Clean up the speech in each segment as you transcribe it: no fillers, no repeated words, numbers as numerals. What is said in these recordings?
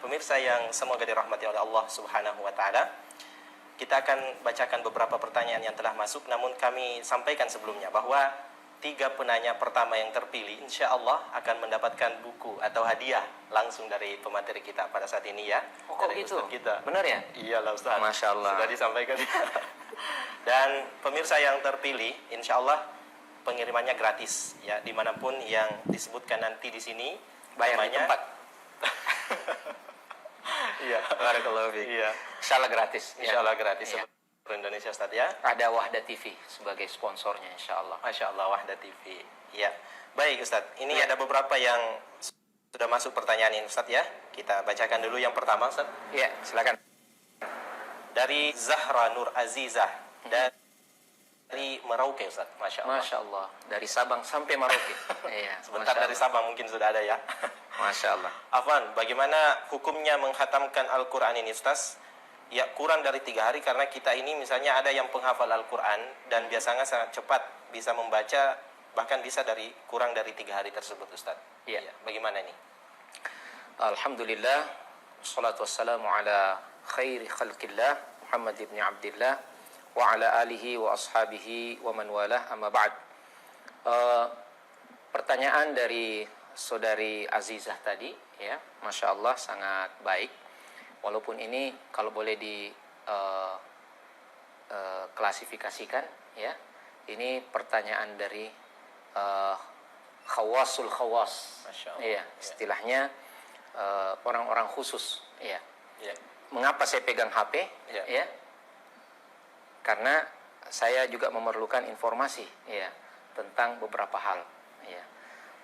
pemirsa yang semoga dirahmati oleh Allah Subhanahu wa taala, kita akan bacakan beberapa pertanyaan yang telah masuk, namun kami sampaikan sebelumnya bahwa 3 penanya pertama yang terpilih insya Allah akan mendapatkan buku atau hadiah langsung dari pemateri kita pada saat ini ya. Oh, kok gitu? Kita. Benar ya? Iyalah Ustaz. Masya Allah. Sudah disampaikan. Dan pemirsa yang terpilih insya Allah pengirimannya gratis ya, dimanapun yang disebutkan nanti di sini. Bayar di tempat. Iya. Barakallahu fiik. Iya. Insyaallah gratis. Insya Allah gratis. Ya. Indonesia Ustaz ya. Ada Wahda TV sebagai sponsornya insyaallah. Masya Allah, Wahda TV. Ya. Baik Ustaz, ini ada beberapa yang sudah masuk pertanyaan ini Ustaz ya. Kita bacakan dulu yang pertama Ustaz. Iya, silakan. Dari Zahra Nur Azizah dari Merauke Ustaz. Masya Allah. Masya Allah. Dari Sabang sampai Merauke. Iya. Sebentar dari Sabang mungkin sudah ada ya. Masya Allah. Afwan, bagaimana hukumnya menghatamkan Al-Quran ini Ustaz? Ya, kurang dari 3 hari, karena kita ini misalnya ada yang penghafal Al-Quran dan biasanya sangat cepat bisa membaca, bahkan bisa kurang dari 3 hari tersebut Ustaz. Ya. Bagaimana ini? Alhamdulillah, wassalatu wassalamu ala khairi khalqillah Muhammad ibn Abdillah wa ala alihi wa ashabihi wa man walah, amma ba'd. Pertanyaan dari saudari Azizah tadi ya, Masya Allah sangat baik. Walaupun ini kalau boleh klasifikasikan ya, ini pertanyaan dari khawasul khawas. Iya, istilahnya orang-orang khusus ya. Ya. Mengapa saya pegang HP? Ya. Karena saya juga memerlukan informasi ya tentang beberapa hal ya.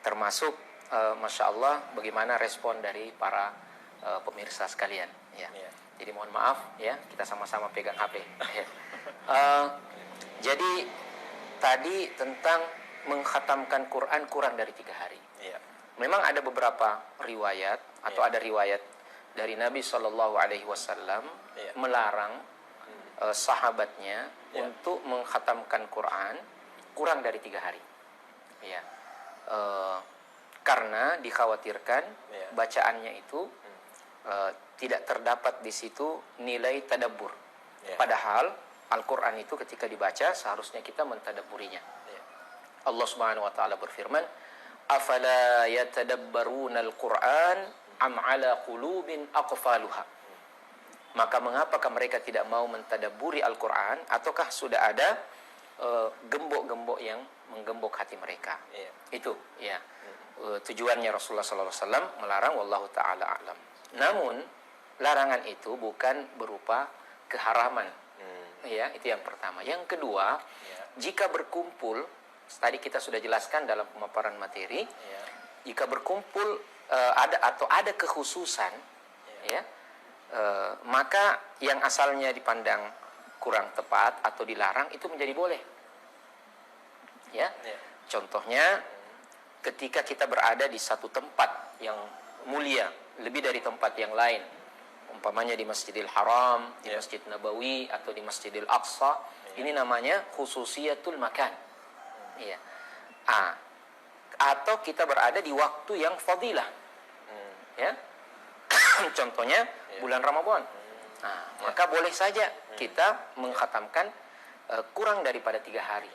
Termasuk Masya Allah bagaimana respon dari para pemirsa sekalian ya. Jadi mohon maaf ya, kita sama-sama pegang HP ya. Jadi tadi tentang mengkhatamkan Quran kurang dari 3 hari ya. Memang ada beberapa riwayat atau ada riwayat dari Nabi SAW melarang sahabatnya untuk mengkhatamkan Quran kurang dari 3 hari ya. Karena dikhawatirkan bacaannya itu tidak terdapat di situ nilai tadabbur. Padahal Al-Quran itu ketika dibaca seharusnya kita mentadabburinya. Allah Subhanahu wa taala berfirman, "Afala yatadabbaruna al-Quran am ala qulubin aqfaluha." Maka mengapakah mereka tidak mau mentadabburi Al-Quran, ataukah sudah ada gembok-gembok yang menggembok hati mereka? Itu ya. Tujuannya Rasulullah SAW melarang, wallahu taala alam. Namun larangan itu bukan berupa keharaman. Ya, itu yang pertama. Yang kedua, jika berkumpul, tadi kita sudah jelaskan dalam pemaparan materi, jika berkumpul ada kekhususan, ya, maka yang asalnya dipandang kurang tepat atau dilarang itu menjadi boleh. Ya, contohnya ketika kita berada di satu tempat yang mulia, lebih dari tempat yang lain, umpamanya di Masjidil Haram, di Masjid Nabawi atau di Masjidil Aqsa, ini namanya khususiyatul makan. Iya. Atau kita berada di waktu yang fadilah. Ya. Contohnya bulan Ramadan. Maka boleh saja kita mengkhatamkan kurang daripada 3 hari.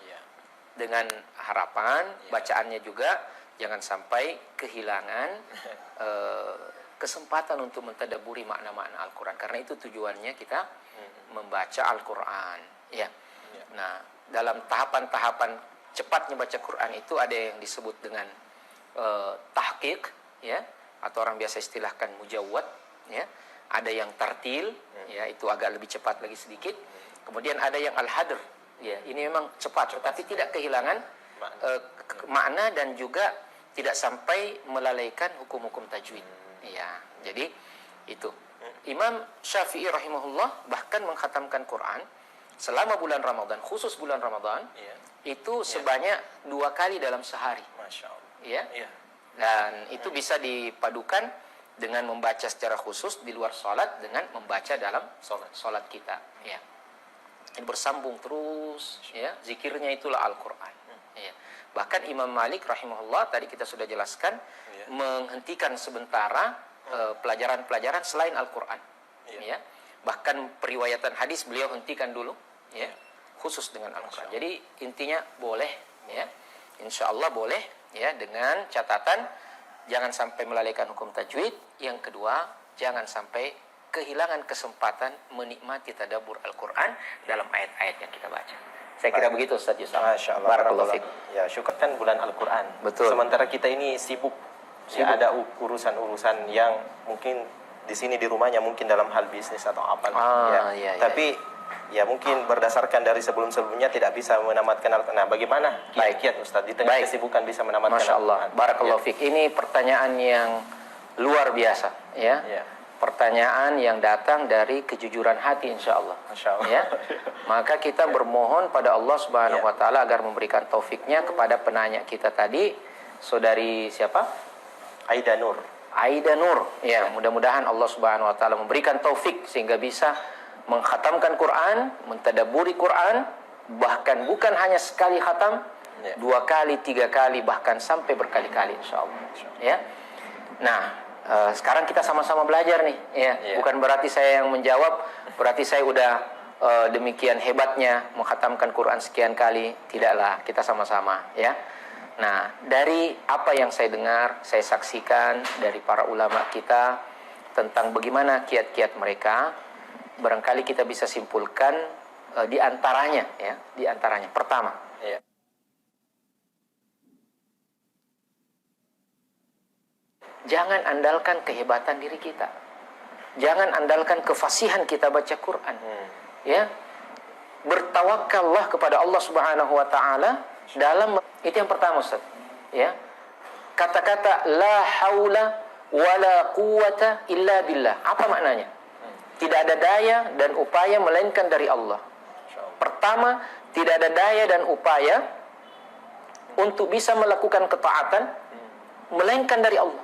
Dengan harapan bacaannya juga jangan sampai kehilangan kesempatan untuk mentadabburi makna-makna Al-Quran. Karena itu tujuannya kita membaca Al-Quran. Ya. Nah, dalam tahapan-tahapan cepatnya baca Quran itu ada yang disebut dengan tahqiq, ya, atau orang biasa istilahkan mujawwad, ya. Ada yang tartil, ya, itu agak lebih cepat lagi sedikit. Kemudian ada yang al-hadr, ya, ini memang cepat, tetapi tidak kehilangan makna dan juga tidak sampai melalaikan hukum-hukum tajwid. Ya, jadi itu. Imam Syafi'i rahimahullah bahkan mengkhatamkan Quran selama bulan Ramadan, khusus bulan Ramadan, itu sebanyak 2 kali dalam sehari. Masya Allah. Ya. Dan itu bisa dipadukan dengan membaca secara khusus di luar sholat dengan membaca dalam sholat kita. Ya. Ini bersambung terus, ya. Zikirnya itulah Al-Quran. Ya. Bahkan Imam Malik rahimahullah tadi kita sudah jelaskan menghentikan sementara pelajaran-pelajaran selain Al-Quran. Ya. Bahkan periwayatan hadis beliau hentikan dulu, ya, khusus dengan Al-Quran. Jadi intinya boleh, ya, insya Allah boleh, ya, dengan catatan jangan sampai melalaikan hukum tajwid. Yang kedua, jangan sampai kehilangan kesempatan menikmati tadabbur Al-Quran dalam ayat-ayat yang kita baca. Saya kira begitu Ustaz Yusuf. Masya Allah. Barakallahu fiik. Ya, syukur kan bulan Al-Quran. Betul. Sementara kita ini sibuk. Ya, ada urusan-urusan yang mungkin di sini di rumahnya mungkin dalam hal bisnis atau apa. Iya, tapi ya mungkin berdasarkan dari sebelum-sebelumnya tidak bisa menamatkan Al-Quran. Nah, bagaimana kiat-kiat Ustaz di tengah kesibukan bisa menamatkan Masya Allah. Al-Quran? Barakallahu fiik. Ini pertanyaan yang luar biasa, ya. Pertanyaan yang datang dari kejujuran hati, insya Allah. Masya Allah. Ya. Maka kita bermohon pada Allah Subhanahu Wa Taala agar memberikan taufiknya kepada penanya kita tadi, saudari siapa? Aida Nur. Aida Nur. Ya, mudah-mudahan Allah Subhanahu Wa Taala memberikan taufik sehingga bisa mengkhatamkan Quran, mentadabburi Quran, bahkan bukan hanya sekali khatam, 2 kali, 3 kali, bahkan sampai berkali-kali, insya Allah. Ya. Nah, sekarang kita sama-sama belajar nih, ya. Bukan berarti saya yang menjawab, berarti saya udah demikian hebatnya mengkhatamkan Quran sekian kali. Tidaklah, kita sama-sama, ya. Nah, dari apa yang saya dengar, saya saksikan dari para ulama kita tentang bagaimana kiat-kiat mereka, barangkali kita bisa simpulkan di antaranya, ya, di antaranya. Pertama, jangan andalkan kehebatan diri kita. Jangan andalkan kefasihan kita baca Quran. Ya. Bertawakallah kepada Allah Subhanahu Wa Taala dalam, itu yang pertama, Ustaz. Ya. Kata-kata la haula wala quwata illa billah. Apa maknanya? Tidak ada daya dan upaya melainkan dari Allah. Pertama, tidak ada daya dan upaya untuk bisa melakukan ketaatan melainkan dari Allah.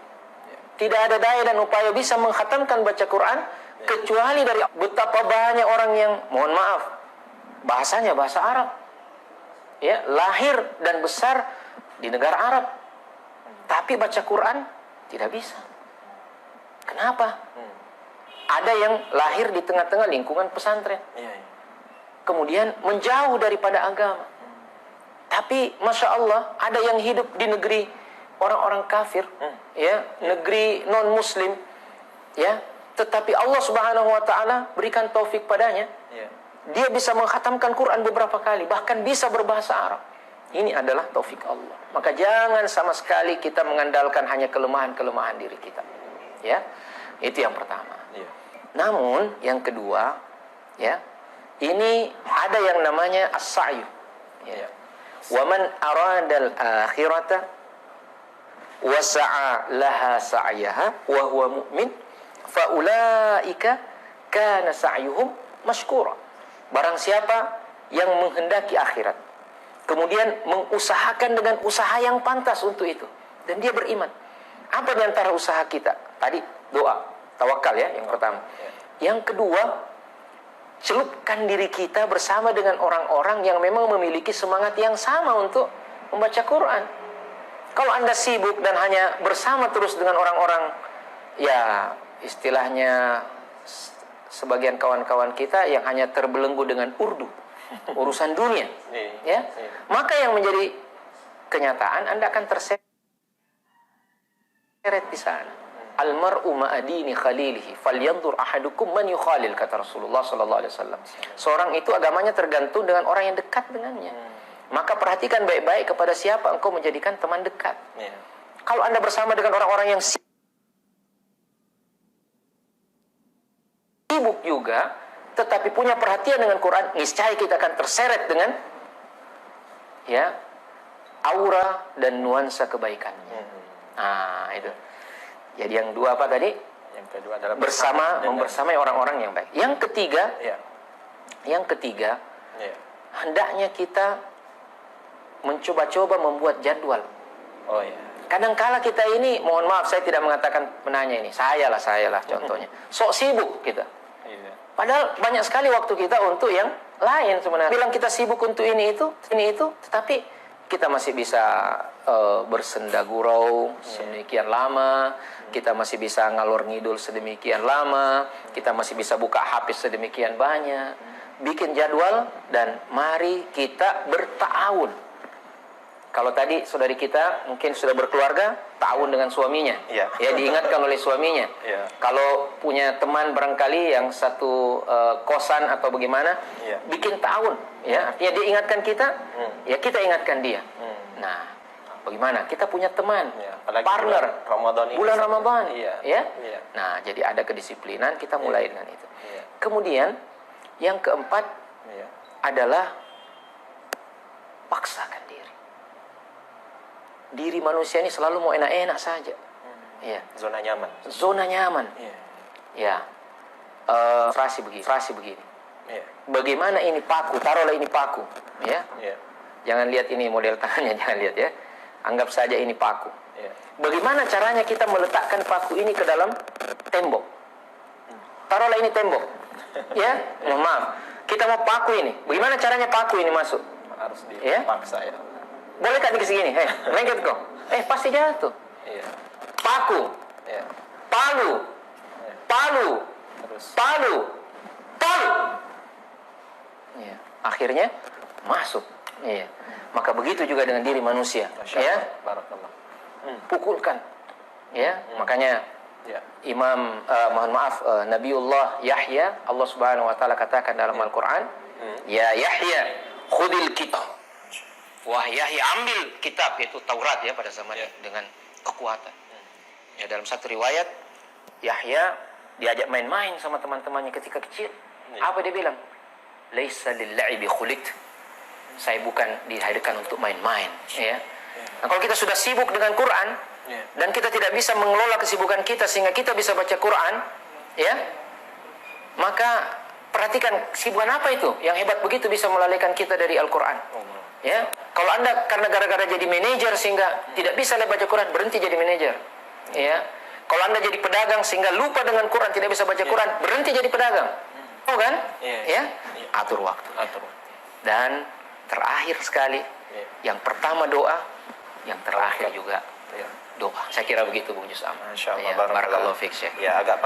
Tidak ada daya dan upaya bisa mengkhatamkan baca Quran kecuali dari Allah. Betapa banyak orang yang, mohon maaf, bahasanya bahasa Arab. Ya, lahir dan besar di negara Arab. Tapi baca Quran tidak bisa. Kenapa? Ada yang lahir di tengah-tengah lingkungan pesantren. Kemudian menjauh daripada agama. Tapi Masya Allah, ada yang hidup di negeri orang-orang kafir, ya, negeri non-muslim, ya, tetapi Allah Subhanahu Wa Taala berikan taufik padanya. Dia bisa mengkhatamkan Quran beberapa kali, bahkan bisa berbahasa Arab. Ini adalah taufik Allah. Maka jangan sama sekali kita mengandalkan hanya kelemahan-kelemahan diri kita. Ya, itu yang pertama. Namun yang kedua, ya, ini ada yang namanya as-sa'yu. Ya. Wa man aradal akhirata wa sa'a laha sa'yaha wa huwa mu'min fa ulaika kana sa'yuhum mashkura. Barang siapa yang menghendaki akhirat, kemudian mengusahakan dengan usaha yang pantas untuk itu, dan dia beriman. Apa di antara usaha kita? Tadi doa, tawakal, ya, yang pertama. Yang kedua, celupkan diri kita bersama dengan orang-orang yang memang memiliki semangat yang sama untuk membaca Quran. Kalau Anda sibuk dan hanya bersama terus dengan orang-orang, ya, istilahnya sebagian kawan-kawan kita yang hanya terbelenggu dengan Urdu, urusan dunia, ya, maka yang menjadi kenyataan Anda akan terseret di sana. Almar'u ma'adini khalilihi falyanzur ahadukum man yukhalil, kata Rasulullah sallallahu alaihi wasallam. Seorang itu agamanya tergantung dengan orang yang dekat dengannya. Maka perhatikan baik-baik kepada siapa engkau menjadikan teman dekat. Kalau Anda bersama dengan orang-orang yang sibuk juga, tetapi punya perhatian dengan Quran, niscaya kita akan terseret dengan, ya, aura dan nuansa kebaikannya. Nah, itu. Jadi yang dua apa tadi? Yang kedua adalah membersamai orang-orang yang baik. Yang ketiga, hendaknya kita mencoba-coba membuat jadwal. Kadangkala kita ini, mohon maaf, saya tidak mengatakan penanya ini, saya lah contohnya. Sok sibuk kita. Padahal banyak sekali waktu kita untuk yang lain sebenarnya. Bilang kita sibuk untuk ini itu, tetapi kita masih bisa bersenda gurau sedemikian lama, kita masih bisa ngalor ngidul sedemikian lama, kita masih bisa buka HP sedemikian banyak, bikin jadwal dan mari kita bertahun. Kalau tadi saudari kita mungkin sudah berkeluarga, tahun dengan suaminya, ya diingatkan oleh suaminya. Ya. Kalau punya teman barangkali yang satu kosan atau bagaimana, bikin tahun, ya, artinya dia ingatkan kita, ya kita ingatkan dia. Nah, bagaimana? Kita punya teman, partner, bulan Ramadan, ya. Nah, jadi ada kedisiplinan, kita mulai dengan itu. Kemudian yang keempat adalah paksakan diri. Diri manusia ini selalu mau enak-enak saja. Ya. Zona nyaman. Zona nyaman. Ya. Frasi begini. Bagaimana ini paku? Taruhlah ini paku. Ya. Jangan lihat ini model tangannya, jangan lihat ya. Anggap saja ini paku. Bagaimana caranya kita meletakkan paku ini ke dalam tembok? Taruhlah ini tembok. Ya, mohon maaf. Kita mau paku ini. Bagaimana caranya paku ini masuk? Harus dipaksa ya. Boleh tak dikasih gini? Lengket kok. Pasti jatuh. Paku. Palu. Palu. Terus. Palu. Palu. Akhirnya masuk. Maka begitu juga dengan diri manusia. Barakallah. Pukulkan. Makanya Imam mohon maaf Nabiullah Yahya, Allah Subhanahu wa taala katakan dalam Al-Qur'an, "Ya Yahya, khudil kitab." Wah Yahya, ambil kitab, yaitu Taurat ya pada zamannya dengan kekuatan. Ya, dalam satu riwayat Yahya diajak main-main sama teman-temannya ketika kecil. Apa dia bilang? Laisa lil-la'ibi khuliqt. Saya bukan dihadirkan untuk main-main, ya. Nah, kalau kita sudah sibuk dengan Quran dan kita tidak bisa mengelola kesibukan kita sehingga kita bisa baca Quran, ya. Maka perhatikan kesibukan apa itu yang hebat begitu bisa melalaikan kita dari Al-Quran. Ya, kalau Anda karena gara-gara jadi manajer sehingga tidak bisa baca Quran, berhenti jadi manajer. Ya. Kalau Anda jadi pedagang sehingga lupa dengan Quran, tidak bisa baca Quran, berhenti jadi pedagang. Oh kan? Ya. Atur waktu. Dan terakhir sekali, yang pertama doa, yang terakhir juga doa. Saya kira begitu Bung Jusam. Masyaallah. Barakallahu fiik, Syekh. Ya, agak